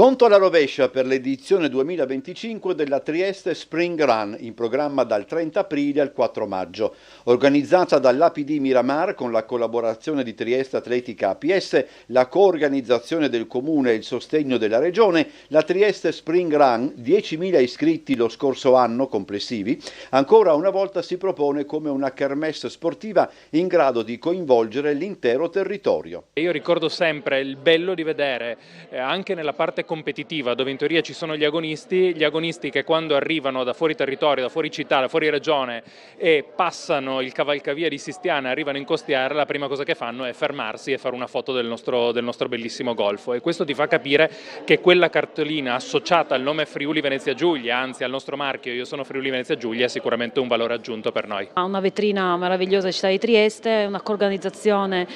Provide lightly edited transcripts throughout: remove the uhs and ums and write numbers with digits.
Sconto alla rovescia per l'edizione 2025 della Trieste Spring Run, in programma dal 30 aprile al 4 maggio. Organizzata dall'APD Miramar con la collaborazione di Trieste Atletica APS, la coorganizzazione del Comune e il sostegno della Regione, la Trieste Spring Run, 10.000 iscritti lo scorso anno complessivi, ancora una volta si propone come una kermesse sportiva in grado di coinvolgere l'intero territorio. Io ricordo sempre il bello di vedere anche nella parte competitiva, dove in teoria ci sono gli agonisti che quando arrivano da fuori territorio, da fuori città, da fuori regione e passano il cavalcavia di Sistiana e arrivano in costiera, la prima cosa che fanno è fermarsi e fare una foto del nostro bellissimo golfo, e questo ti fa capire che quella cartolina associata al nome Friuli Venezia Giulia, anzi al nostro marchio Io sono Friuli Venezia Giulia, è sicuramente un valore aggiunto per noi. Ha una vetrina meravigliosa città di Trieste, una coorganizzazione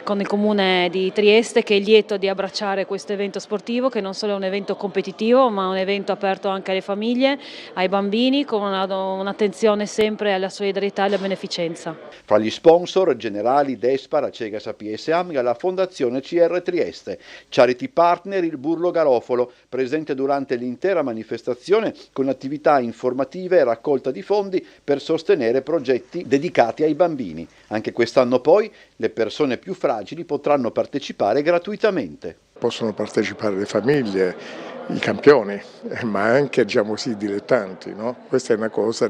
con il comune di Trieste che è lieto di abbracciare questo evento sportivo, che non solo è un evento competitivo ma un evento aperto anche alle famiglie, ai bambini, con un'attenzione sempre alla solidarietà e alla beneficenza. Fra gli sponsor generali Despa, Racega Sapienza e Amga, la Fondazione CR Trieste, Charity Partner il Burlo Garofalo, presente durante l'intera manifestazione con attività informative e raccolta di fondi per sostenere progetti dedicati ai bambini. Anche quest'anno poi le persone più fragili potranno partecipare gratuitamente. Possono partecipare le famiglie, i campioni, ma anche i dilettanti, no? Questa è una cosa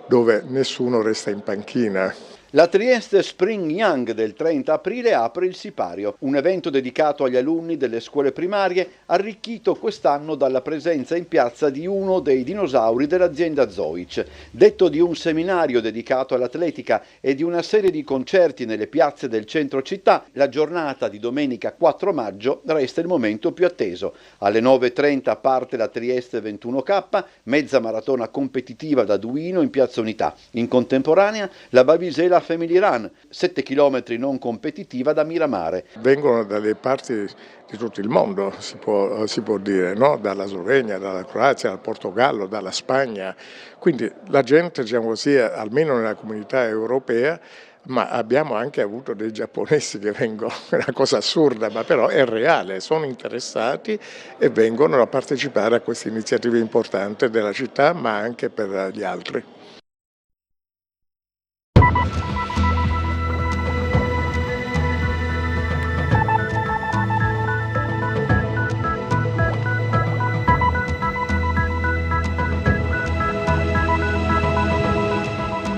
dove nessuno resta in panchina. La Trieste Spring Young del 30 aprile apre il sipario, un evento dedicato agli alunni delle scuole primarie, arricchito quest'anno dalla presenza in piazza di uno dei dinosauri dell'azienda Zoic, detto di un seminario dedicato all'atletica e di una serie di concerti nelle piazze del centro città. La giornata di domenica 4 maggio resta il momento più atteso. Alle 9:30 parte la Trieste 21K, mezza maratona competitiva da Duino in piazza Unità. In contemporanea la Babisela Family Run, 7 km non competitiva da Miramare. Vengono dalle parti di tutto il mondo, si può dire, no? Dalla Slovenia, dalla Croazia, dal Portogallo, dalla Spagna. Quindi la gente, almeno nella comunità europea, ma abbiamo anche avuto dei giapponesi che vengono, è una cosa assurda, ma però è reale, sono interessati e vengono a partecipare a queste iniziative importanti della città, ma anche per gli altri.